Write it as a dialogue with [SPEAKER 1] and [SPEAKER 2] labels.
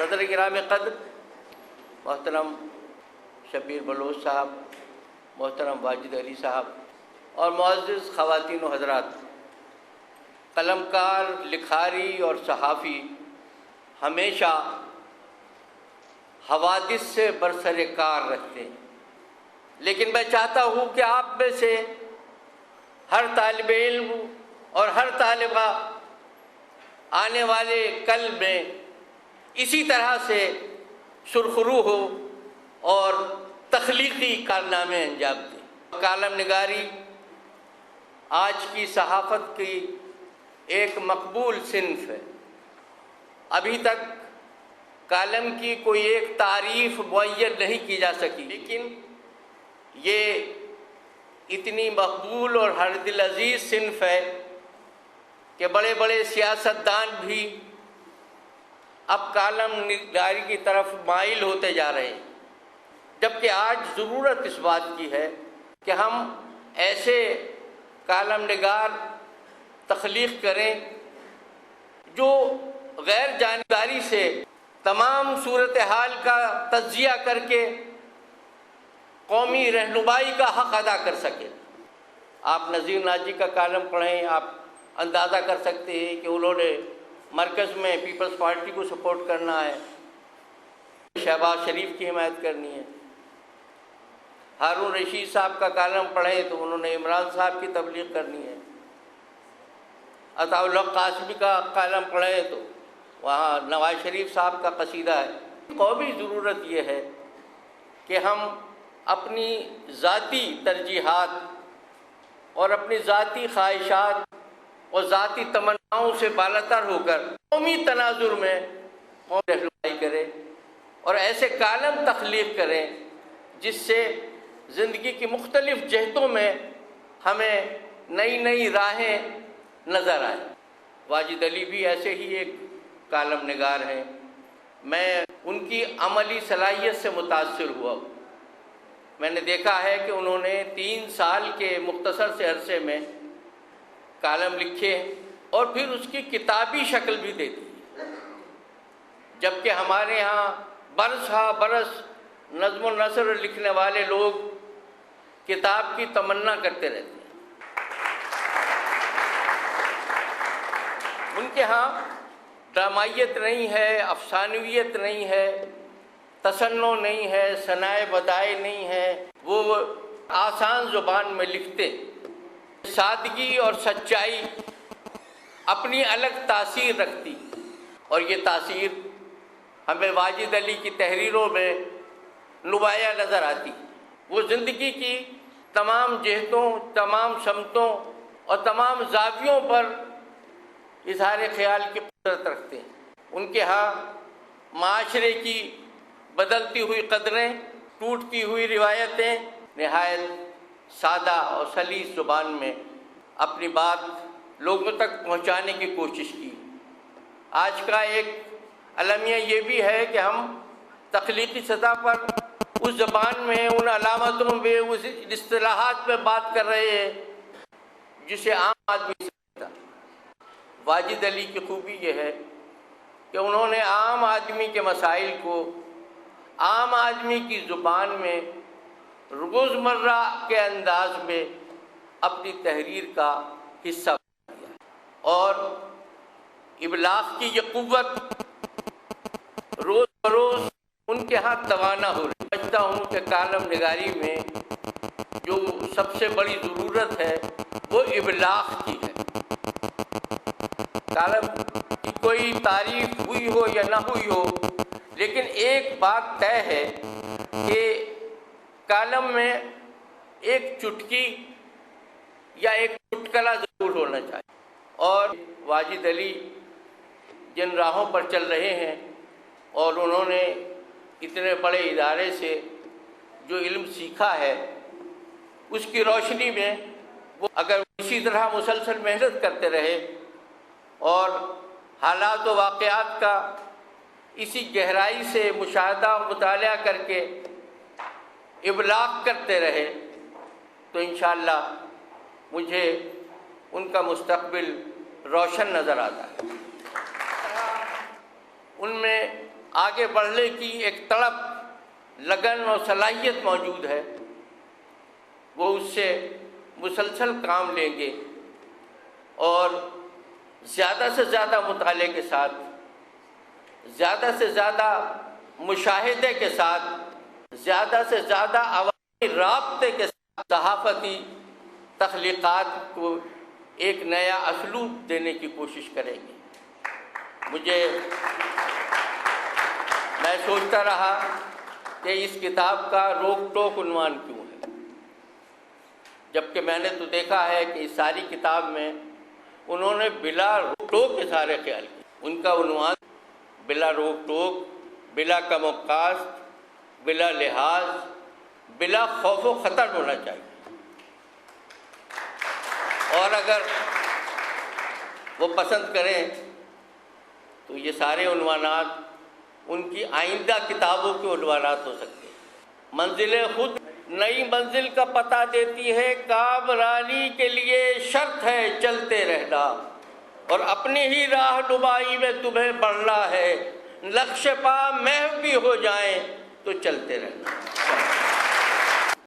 [SPEAKER 1] صدر گرامی قدر محترم شبیر بلوچ صاحب، محترم واجد علی صاحب اور معزز خواتین و حضرات، قلمکار، لکھاری اور صحافی ہمیشہ حوادث سے برسر کار رہتے ہیں، لیکن میں چاہتا ہوں کہ آپ میں سے ہر طالب علم اور ہر طالبہ آنے والے کل میں اسی طرح سے سرخرو ہو اور تخلیقی کارنامے انجام دیں۔ کالم نگاری آج کی صحافت کی ایک مقبول صنف ہے۔ ابھی تک کالم کی کوئی ایک تعریف معین نہیں کی جا سکی، لیکن یہ اتنی مقبول اور ہر دل عزیز صنف ہے کہ بڑے بڑے سیاستدان بھی اب کالم نگاری کی طرف مائل ہوتے جا رہے ہیں، جبکہ آج ضرورت اس بات کی ہے کہ ہم ایسے کالم نگار تخلیق کریں جو غیر جانبداری سے تمام صورتحال کا تجزیہ کر کے قومی رہنمائی کا حق ادا کر سکے۔ آپ نذیر ناجی کا کالم پڑھیں، آپ اندازہ کر سکتے ہیں کہ انہوں نے مرکز میں پیپلز پارٹی کو سپورٹ کرنا ہے، شہباز شریف کی حمایت کرنی ہے۔ ہارون رشید صاحب کا کالم پڑھیں تو انہوں نے عمران صاحب کی تبلیغ کرنی ہے۔ عطاء اللہ قاسمی کا کالم پڑھیں تو وہاں نواز شریف صاحب کا قصیدہ ہے۔ قومی ضرورت یہ ہے کہ ہم اپنی ذاتی ترجیحات اور اپنی ذاتی خواہشات اور ذاتی تمناؤں سے بالاتر ہو کر قومی تناظر میں قومی رہنمائی کریں اور ایسے کالم تخلیق کریں جس سے زندگی کی مختلف جہتوں میں ہمیں نئی نئی راہیں نظر آئیں۔ واجد علی بھی ایسے ہی ایک کالم نگار ہیں۔ میں ان کی عملی صلاحیت سے متاثر ہوا۔ میں نے دیکھا ہے کہ انہوں نے 3 سال کے مختصر سے عرصے میں کالم لکھے اور پھر اس کی کتابی شکل بھی دے دی، جبکہ ہمارے ہاں برس ہا برس نظم و نثر لکھنے والے لوگ کتاب کی تمنا کرتے رہتے ہیں۔ ان کے ہاں ڈرامائیت نہیں ہے، افسانویت نہیں ہے، تصنع نہیں ہے، ثنائے بدائع نہیں ہے۔ وہ آسان زبان میں لکھتے، سادگی اور سچائی اپنی الگ تاثیر رکھتی، اور یہ تاثیر ہمیں واجد علی کی تحریروں میں نمایاں نظر آتی۔ وہ زندگی کی تمام جہتوں، تمام سمتوں اور تمام زاویوں پر اظہار خیال کی قدرت رکھتے ہیں۔ ان کے ہاں معاشرے کی بدلتی ہوئی قدریں، ٹوٹتی ہوئی روایتیں نہایت سادہ اور سلیس زبان میں اپنی بات لوگوں تک پہنچانے کی کوشش کی۔ آج کا ایک المیہ یہ بھی ہے کہ ہم تخلیقی سطح پر اس زبان میں، ان علامتوں میں، اس اصطلاحات میں بات کر رہے ہیں جسے عام آدمی سمجھتا۔ واجد علی کی خوبی یہ ہے کہ انہوں نے عام آدمی کے مسائل کو عام آدمی کی زبان میں روزمرہ کے انداز میں اپنی تحریر کا حصہ بنا دیا، اور ابلاغ کی یہ قوت روز بروز ان کے ہاں توانا ہو رہی۔ سمجھتا ہوں کہ کالم نگاری میں جو سب سے بڑی ضرورت ہے وہ ابلاغ کی ہے۔ کالم کی کوئی تعریف ہوئی ہو یا نہ ہوئی ہو، لیکن ایک بات طے ہے کہ کالم میں ایک چٹکی یا ایک چٹکلا ضرور ہونا چاہیے۔ اور واجد علی جن راہوں پر چل رہے ہیں اور انہوں نے اتنے بڑے ادارے سے جو علم سیکھا ہے، اس کی روشنی میں وہ اگر اسی طرح مسلسل محنت کرتے رہے اور حالات و واقعات کا اسی گہرائی سے مشاہدہ و مطالعہ کر کے ابلاغ کرتے رہے تو انشاءاللہ مجھے ان کا مستقبل روشن نظر آتا ہے۔ ان میں آگے بڑھنے کی ایک تڑپ، لگن اور صلاحیت موجود ہے، وہ اس سے مسلسل کام لیں گے اور زیادہ سے زیادہ مطالعے کے ساتھ، زیادہ سے زیادہ مشاہدے کے ساتھ، زیادہ سے زیادہ عوامی رابطے کے ساتھ صحافتی تخلیقات کو ایک نیا اسلوب دینے کی کوشش کریں گے۔ میں سوچتا رہا کہ اس کتاب کا روک ٹوک عنوان کیوں ہے، جبکہ میں نے تو دیکھا ہے کہ اس ساری کتاب میں انہوں نے بلا روک ٹوک کے سارے خیال کیے۔ ان کا عنوان بلا روک ٹوک، بلا کم و کاست، بلا لحاظ، بلا خوف و خطر ہونا چاہیے، اور اگر وہ پسند کریں تو یہ سارے عنوانات ان کی آئندہ کتابوں کے عنوانات ہو سکتے ہیں۔ منزل خود نئی منزل کا پتہ دیتی ہے، کامرانی کے لیے شرط ہے چلتے رہنا، اور اپنی ہی راہ نمائی میں تمہیں بڑھنا ہے، نقش پا محو بھی ہو جائیں تو چلتے رہنا۔